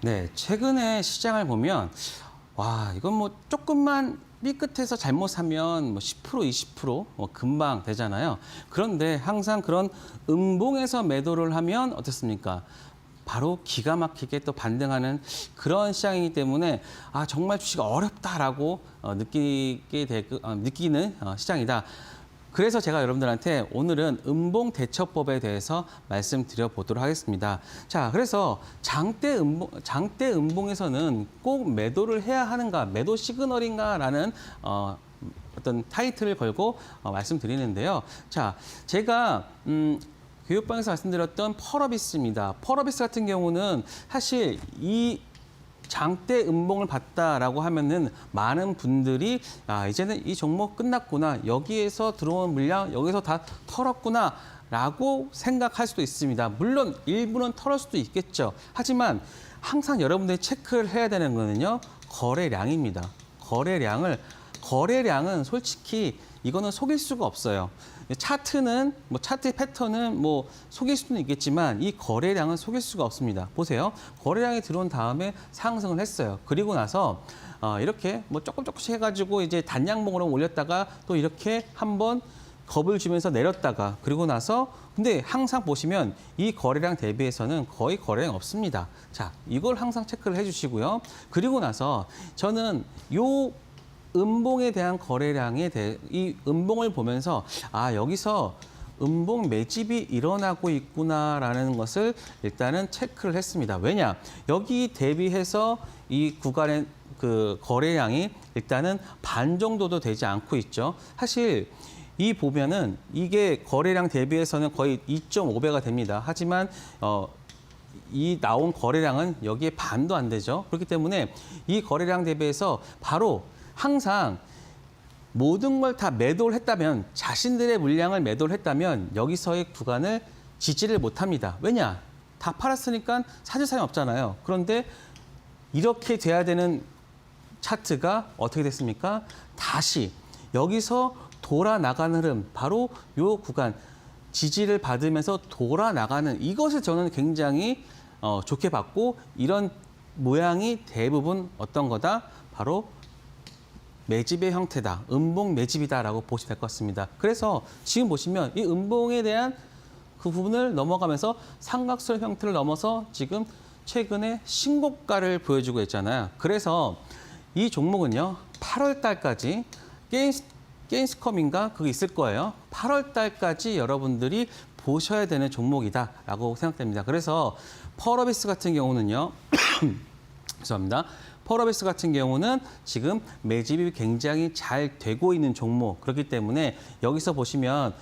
네, 최근에 시장을 보면 이건 뭐 조금만 삐끗해서 잘못 사면 뭐 10%, 20% 금방 되잖아요. 그런데 항상 그런 음봉에서 매도를 하면 어떻습니까? 바로 기가 막히게 또 반등하는 그런 시장이기 때문에 정말 주식 어렵다라고 느끼는 시장이다. 그래서 제가 여러분들한테 오늘은 음봉 대처법에 대해서 말씀드려 보도록 하겠습니다. 자, 그래서 장대 음봉에서는 꼭 매도를 해야 하는가, 매도 시그널인가라는 어떤 타이틀을 걸고 말씀드리는데요. 자, 제가 교육방에서 말씀드렸던 펄어비스입니다. 펄어비스 같은 경우는 사실 이 장대 음봉을 봤다라고 하면은 많은 분들이 이제는 이 종목 끝났구나, 여기에서 들어온 물량 여기서 다 털었구나라고 생각할 수도 있습니다. 물론 일부는 털을 수도 있겠죠. 하지만 항상 여러분들이 체크를 해야 되는 거는요, 거래량입니다. 거래량은 솔직히 이거는 속일 수가 없어요. 차트 패턴은 뭐 속일 수는 있겠지만 이 거래량은 속일 수가 없습니다. 보세요. 거래량이 들어온 다음에 상승을 했어요. 그리고 나서 이렇게 뭐 조금씩 해가지고 이제 단양봉으로 올렸다가 또 이렇게 한번 겁을 주면서 내렸다가 그리고 나서 근데 항상 보시면 이 거래량 대비해서는 거의 거래량 없습니다. 자, 이걸 항상 체크를 해주시고요. 그리고 나서 저는 요 음봉에 대한 이 음봉을 보면서 여기서 음봉 매집이 일어나고 있구나라는 것을 일단은 체크를 했습니다. 왜냐? 여기 대비해서 이 구간에 그 거래량이 일단은 반 정도도 되지 않고 있죠. 사실 이 보면은 이게 거래량 대비해서는 거의 2.5배가 됩니다. 하지만 이 나온 거래량은 여기에 반도 안 되죠. 그렇기 때문에 이 거래량 대비해서 바로 항상 모든 걸 다 매도를 했다면, 자신들의 물량을 매도를 했다면 여기서의 구간을 지지를 못합니다. 왜냐? 다 팔았으니까 사줄 사람이 없잖아요. 그런데 이렇게 돼야 되는 차트가 어떻게 됐습니까? 다시 여기서 돌아 나가는 흐름, 바로 이 구간 지지를 받으면서 돌아 나가는, 이것을 저는 굉장히 좋게 봤고, 이런 모양이 대부분 어떤 거다? 바로 매집의 형태다. 음봉 매집이다라고 보시면 될 것 같습니다. 그래서 지금 보시면 이 음봉에 대한 그 부분을 넘어가면서 삼각선 형태를 넘어서 지금 최근에 신고가를 보여주고 있잖아요. 그래서 이 종목은요, 8월 달까지 게임스컴인가 그게 있을 거예요. 8월 달까지 여러분들이 보셔야 되는 종목이다라고 생각됩니다. 그래서 펄어비스 같은 경우는요, 죄송합니다. 펄어비스 같은 경우는 지금 매집이 굉장히 잘 되고 있는 종목. 그렇기 때문에 여기서 보시면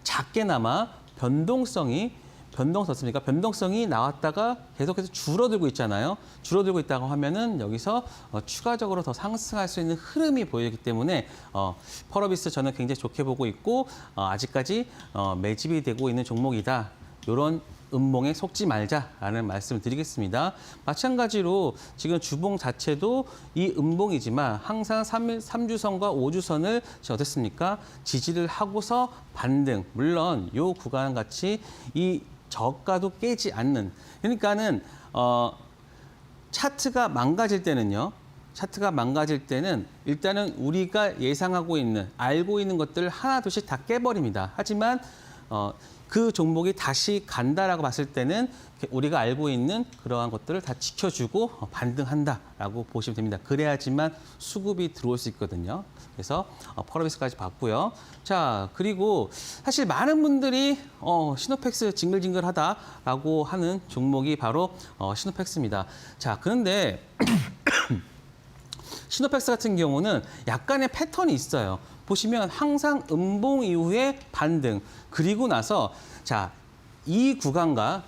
작게나마 변동성이 나왔다가 계속해서 줄어들고 있잖아요. 줄어들고 있다고 하면은 여기서 추가적으로 더 상승할 수 있는 흐름이 보이기 때문에 펄어비스 저는 굉장히 좋게 보고 있고, 아직까지 매집이 되고 있는 종목이다. 이런 음봉에 속지 말자라는 말씀을 드리겠습니다. 마찬가지로 지금 주봉 자체도 이 음봉이지만 항상 3주선과 5주선을 어땠습니까? 지지를 하고서 반등. 물론 이 구간 같이 이 저가도 깨지 않는. 그러니까는 차트가 망가질 때는 일단은 우리가 예상하고 있는, 알고 있는 것들 하나둘씩 다 깨버립니다. 하지만 그 종목이 다시 간다라고 봤을 때는 우리가 알고 있는 그러한 것들을 다 지켜주고 반등한다라고 보시면 됩니다. 그래야지만 수급이 들어올 수 있거든요. 그래서 펄어비스까지 봤고요. 자, 그리고 사실 많은 분들이 시노펙스 징글징글하다라고 하는 종목이 바로 시노펙스입니다. 자, 그런데 시노펙스 같은 경우는 약간의 패턴이 있어요. 보시면 항상 음봉 이후에 반등, 그리고 나서 자, 이 구간과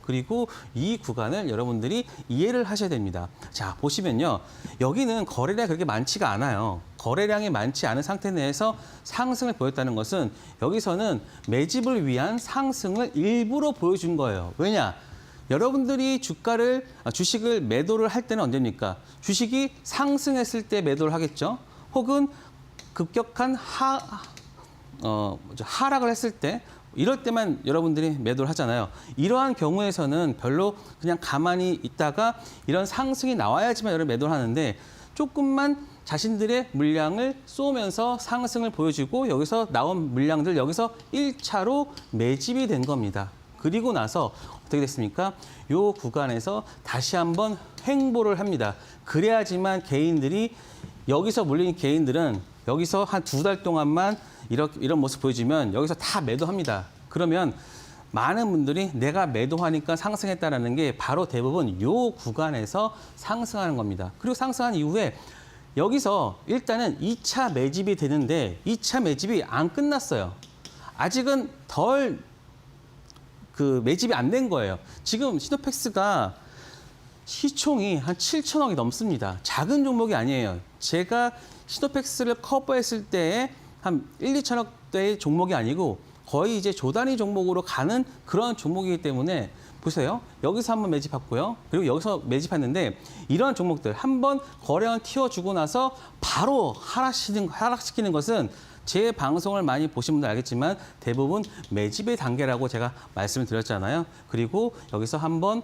그리고 이 구간을 여러분들이 이해를 하셔야 됩니다. 자, 보시면요. 여기는 거래량이 그렇게 많지가 않아요. 거래량이 많지 않은 상태 내에서 상승을 보였다는 것은 여기서는 매집을 위한 상승을 일부러 보여준 거예요. 왜냐? 여러분들이 주식을 매도를 할 때는 언제입니까? 주식이 상승했을 때 매도를 하겠죠. 혹은 급격한 하락을 했을 때, 이럴 때만 여러분들이 매도를 하잖아요. 이러한 경우에서는 별로 그냥 가만히 있다가 이런 상승이 나와야지만 여러분 매도를 하는데, 조금만 자신들의 물량을 쏘면서 상승을 보여주고 여기서 나온 물량들 여기서 1차로 매집이 된 겁니다. 그리고 나서 어떻게 됐습니까? 이 구간에서 다시 한번 횡보를 합니다. 그래야지만 여기서 물린 개인들은 여기서 한 2달 동안만 이런 모습 보여주면 여기서 다 매도합니다. 그러면 많은 분들이 내가 매도하니까 상승했다는 게 바로 대부분 이 구간에서 상승하는 겁니다. 그리고 상승한 이후에 여기서 일단은 2차 매집이 되는데 2차 매집이 안 끝났어요. 아직은 매집이 안 된 거예요. 지금 시노펙스가 시총이 한 7천억이 넘습니다. 작은 종목이 아니에요. 제가 시노펙스를 커버했을 때에 한 1, 2천억대의 종목이 아니고 거의 이제 조단위 종목으로 가는 그런 종목이기 때문에 보세요. 여기서 한번 매집했고요. 그리고 여기서 매집했는데 이러한 종목들 한번 거래량 튀어주고 나서 바로 하락시키는 것은 제 방송을 많이 보신 분들 알겠지만 대부분 매집의 단계라고 제가 말씀을 드렸잖아요. 그리고 여기서 한번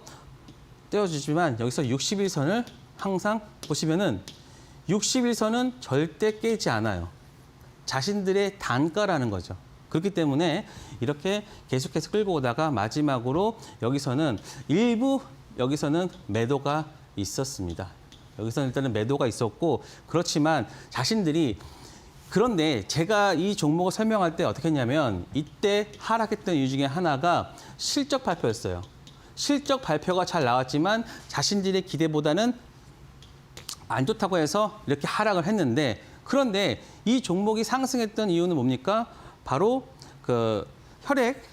떼어주지만 여기서 61선을 항상 보시면은 61선은 절대 깨지 않아요. 자신들의 단가라는 거죠. 그렇기 때문에 이렇게 계속해서 끌고 오다가 마지막으로 여기서는 매도가 있었습니다. 여기서는 일단은 매도가 있었고, 그렇지만 그런데 제가 이 종목을 설명할 때 어떻게 했냐면 이때 하락했던 이유 중에 하나가 실적 발표였어요. 실적 발표가 잘 나왔지만 자신들의 기대보다는 안 좋다고 해서 이렇게 하락을 했는데 그런데 이 종목이 상승했던 이유는 뭡니까? 바로 그 혈액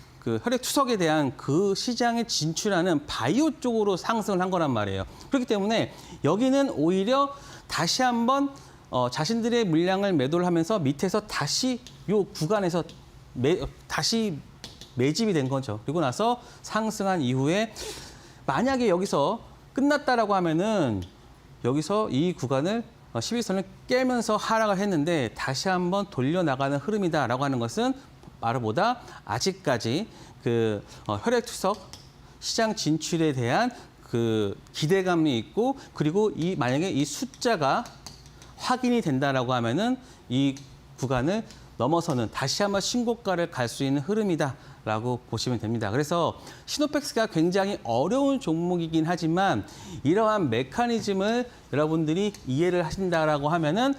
투석에 대한 그 시장에 진출하는 바이오 쪽으로 상승을 한 거란 말이에요. 그렇기 때문에 여기는 오히려 다시 한번 자신들의 물량을 매도를 하면서 밑에서 다시 요 구간에서 다시 매집이 된 거죠. 그리고 나서 상승한 이후에 만약에 여기서 끝났다라고 하면은 여기서 이 구간을 11선을 깨면서 하락을 했는데 다시 한번 돌려나가는 흐름이다라고 하는 것은 바로보다 아직까지 그 혈액 투석 시장 진출에 대한 그 기대감이 있고 그리고 만약에 이 숫자가 확인이 된다라고 하면은 이 구간을 넘어서는 다시 한번 신고가를 갈 수 있는 흐름이다라고 보시면 됩니다. 그래서 시노펙스가 굉장히 어려운 종목이긴 하지만 이러한 메커니즘을 여러분들이 이해를 하신다라고 하면은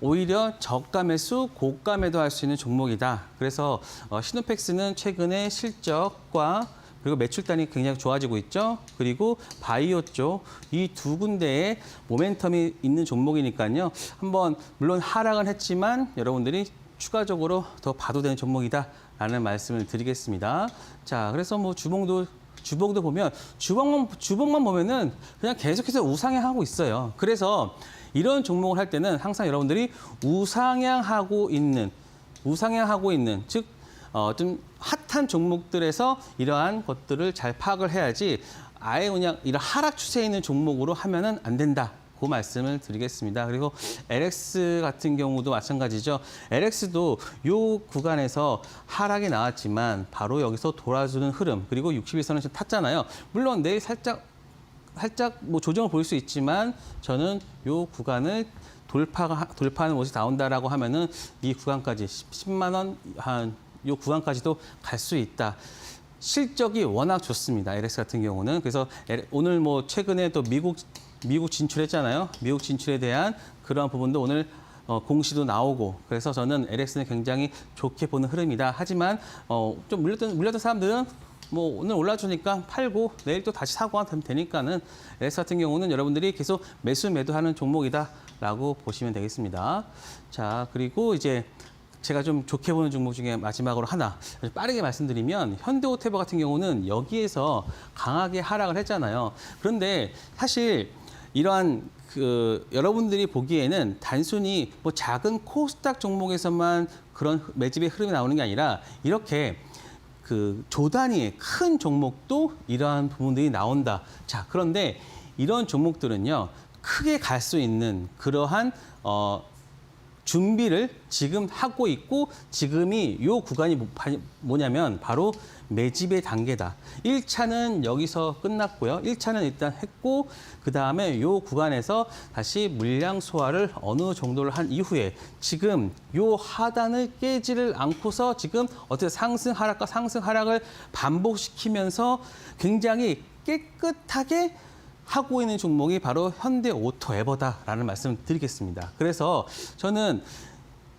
오히려 저가 매수, 고가 매도할 수 있는 종목이다. 그래서 시노펙스는 최근에 실적과 그리고 매출단이 굉장히 좋아지고 있죠. 그리고 바이오 쪽 이 두 군데에 모멘텀이 있는 종목이니까요. 한번 물론 하락은 했지만 여러분들이 추가적으로 더 봐도 되는 종목이다라는 말씀을 드리겠습니다. 자, 그래서 뭐 주봉도 보면 주봉만 보면은 그냥 계속해서 우상향하고 있어요. 그래서 이런 종목을 할 때는 항상 여러분들이 우상향하고 있는 즉 좀 핫한 종목들에서 이러한 것들을 잘 파악을 해야지 아예 그냥 이런 하락 추세에 있는 종목으로 하면은 안 된다. 그 말씀을 드리겠습니다. 그리고 LX 같은 경우도 마찬가지죠. LX도 이 구간에서 하락이 나왔지만 바로 여기서 돌아주는 흐름 그리고 61선을 좀 탔잖아요. 물론 내일 살짝 뭐 조정을 볼 수 있지만 저는 이 구간을 돌파하는 모습이 나온다라고 하면은 이 구간까지 10만 원 이 구간까지도 갈 수 있다. 실적이 워낙 좋습니다. LX 같은 경우는 그래서 오늘 뭐 최근에 또 미국 진출했잖아요. 미국 진출에 대한 그러한 부분도 오늘 공시도 나오고 그래서 저는 LX는 굉장히 좋게 보는 흐름이다. 하지만 좀 물렸던 사람들은 뭐 오늘 올라주니까 팔고 내일 또 다시 사고 하면 되니까는 LX 같은 경우는 여러분들이 계속 매도하는 종목이다라고 보시면 되겠습니다. 자, 그리고 이제 제가 좀 좋게 보는 종목 중에 마지막으로 하나 빠르게 말씀드리면 현대오토 같은 경우는 여기에서 강하게 하락을 했잖아요. 그런데 사실 이러한 여러분들이 보기에는 단순히 뭐 작은 코스닥 종목에서만 그런 매집의 흐름이 나오는 게 아니라 이렇게 조 단위의 큰 종목도 이러한 부분들이 나온다. 자, 그런데 이런 종목들은요, 크게 갈 수 있는 그러한 준비를 지금 하고 있고 지금이 이 구간이 뭐냐면 바로 매집의 단계다. 1차는 여기서 끝났고요. 1차는 일단 했고 그다음에 이 구간에서 다시 물량 소화를 어느 정도를 한 이후에 지금 이 하단을 깨지를 않고서 지금 어떻게 상승 하락을 반복시키면서 굉장히 깨끗하게 하고 있는 종목이 바로 현대오토에버다라는 말씀을 드리겠습니다. 그래서 저는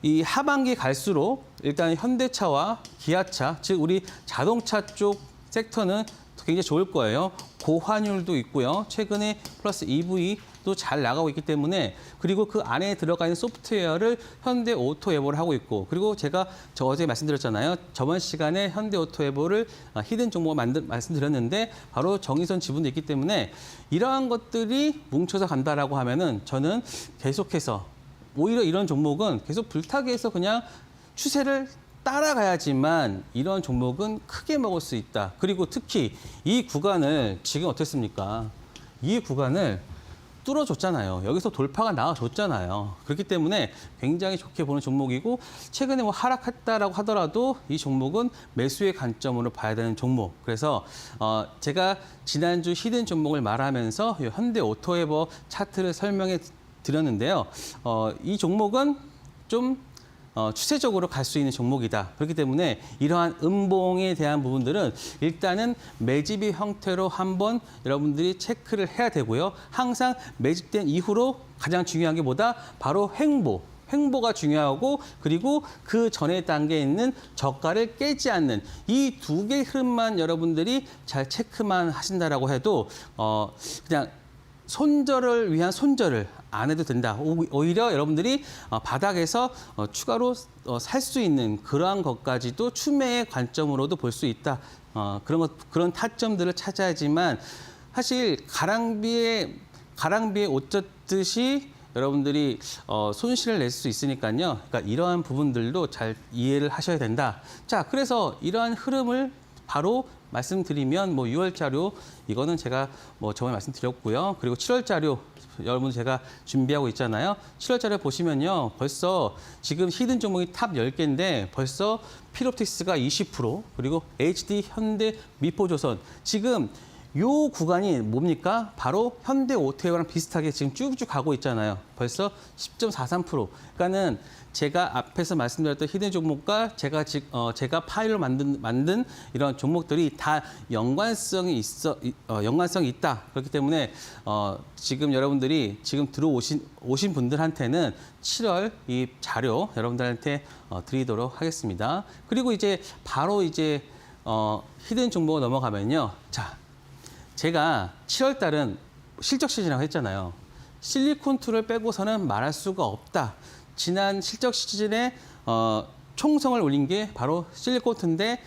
이 하반기 갈수록 일단 현대차와 기아차, 즉 우리 자동차 쪽 섹터는 굉장히 좋을 거예요. 고환율도 있고요. 최근에 플러스 EV도 잘 나가고 있기 때문에 그리고 그 안에 들어가 있는 소프트웨어를 현대오토에버를 하고 있고 그리고 제가 어제 말씀드렸잖아요. 저번 시간에 현대오토에버를 히든 종목 말씀드렸는데 바로 정의선 지분도 있기 때문에 이러한 것들이 뭉쳐서 간다라고 하면은 저는 계속해서 오히려 이런 종목은 계속 불타기해서 그냥 추세를 따라가야지만 이런 종목은 크게 먹을 수 있다. 그리고 특히 이 구간을 지금 어떻습니까? 이 구간을 뚫어줬잖아요. 여기서 돌파가 나와줬잖아요. 그렇기 때문에 굉장히 좋게 보는 종목이고 최근에 뭐 하락했다라고 하더라도 이 종목은 매수의 관점으로 봐야 되는 종목. 그래서 제가 지난주 히든 종목을 말하면서 현대오토에버 차트를 설명해 드렸는데요. 이 종목은 좀 추세적으로 갈 수 있는 종목이다. 그렇기 때문에 이러한 음봉에 대한 부분들은 일단은 매집의 형태로 한번 여러분들이 체크를 해야 되고요. 항상 매집된 이후로 가장 중요한 게 뭐다? 바로 횡보가 중요하고 그리고 그 전에 단계에 있는 저가를 깨지 않는 이 두 개의 흐름만 여러분들이 잘 체크만 하신다라고 해도 그냥 손절을 위한 손절을 안 해도 된다. 오히려 여러분들이 바닥에서 추가로 살 수 있는 그러한 것까지도 추매의 관점으로도 볼 수 있다. 그런 타점들을 찾아야지만 사실 가랑비에 옷 젖듯이 여러분들이 손실을 낼 수 있으니까요. 그러니까 이러한 부분들도 잘 이해를 하셔야 된다. 자, 그래서 이러한 흐름을 바로 말씀드리면 6월 자료 이거는 제가 저번에 말씀드렸고요. 그리고 7월 자료 여러분 제가 준비하고 있잖아요. 7월 자료 보시면요. 벌써 지금 히든 종목이 탑 10개인데 벌써 필옵틱스가 20% 그리고 HD, 현대, 미포조선 지금 요 구간이 뭡니까? 바로 현대 오토웨어랑 비슷하게 지금 쭉쭉 가고 있잖아요. 벌써 10.43%. 그러니까는 제가 앞에서 말씀드렸던 히든 종목과 제가 파일로 만든 이런 종목들이 다 연관성이 있다. 그렇기 때문에 지금 여러분들이 지금 오신 분들한테는 7월 이 자료 여러분들한테 드리도록 하겠습니다. 그리고 이제 바로 이제 히든 종목으로 넘어가면요. 자, 제가 7월 달은 실적 시즌이라고 했잖아요. 실리콘2를 빼고서는 말할 수가 없다. 지난 실적 시즌에 총성을 올린 게 바로 실리콘2인데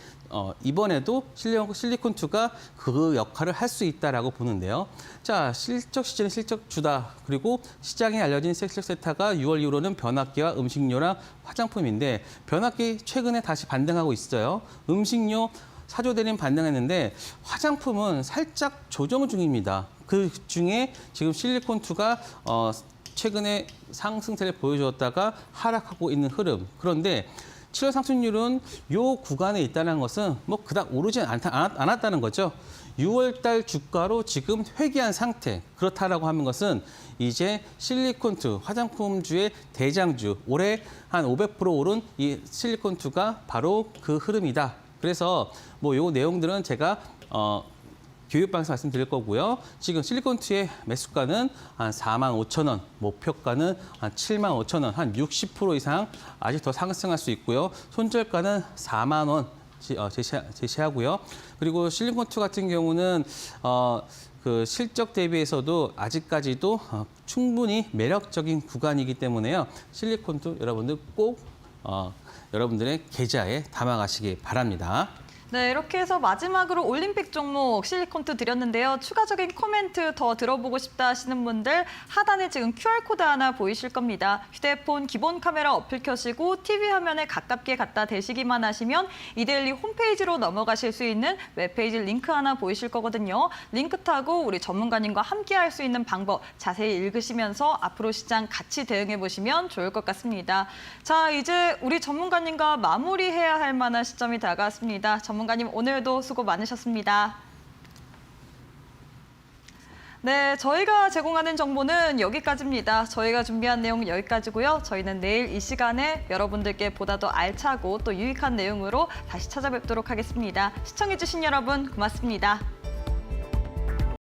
이번에도 실리콘2가 그 역할을 할 수 있다라고 보는데요. 자, 실적 시즌의 실적주다. 그리고 시장에 알려진 실적 세타가 6월 이후로는 변압기와 음식료랑 화장품인데 변압기 최근에 다시 반등하고 있어요. 음식료 사조 대림 반등했는데 화장품은 살짝 조정 중입니다. 그 중에 지금 실리콘2가 최근에 상승세를 보여주었다가 하락하고 있는 흐름. 그런데 7월 상승률은 이 구간에 있다는 것은 그닥 오르진 않았다는 거죠. 6월 달 주가로 지금 회귀한 상태. 그렇다라고 하는 것은 이제 실리콘2 화장품주의 대장주 올해 한 500% 오른 이 실리콘2가 바로 그 흐름이다. 그래서 요 내용들은 제가 교육방에서 말씀드릴 거고요. 지금 실리콘2의 매수가는 한 45,000원, 목표가는 한 75,000원, 한 60% 이상 아직 더 상승할 수 있고요. 손절가는 4만 원 제시하고요. 그리고 실리콘2 같은 경우는 그 실적 대비해서도 아직까지도 충분히 매력적인 구간이기 때문에요. 실리콘2 여러분들 꼭 여러분들의 계좌에 담아가시기 바랍니다. 네, 이렇게 해서 마지막으로 올림픽 종목 실리콘2 드렸는데요. 추가적인 코멘트 더 들어보고 싶다 하시는 분들 하단에 지금 QR코드 하나 보이실 겁니다. 휴대폰 기본 카메라 어플 켜시고 TV 화면에 가깝게 갖다 대시기만 하시면 이데일리 홈페이지로 넘어가실 수 있는 웹페이지 링크 하나 보이실 거거든요. 링크 타고 우리 전문가님과 함께 할 수 있는 방법 자세히 읽으시면서 앞으로 시장 같이 대응해 보시면 좋을 것 같습니다. 자, 이제 우리 전문가님과 마무리해야 할 만한 시점이 다가왔습니다. 전문가님 오늘도 수고 많으셨습니다. 네, 저희가 제공하는 정보는 여기까지입니다. 저희가 준비한 내용은 여기까지고요. 저희는 내일 이 시간에 여러분들께 보다 더 알차고 또 유익한 내용으로 다시 찾아뵙도록 하겠습니다. 시청해주신 여러분 고맙습니다.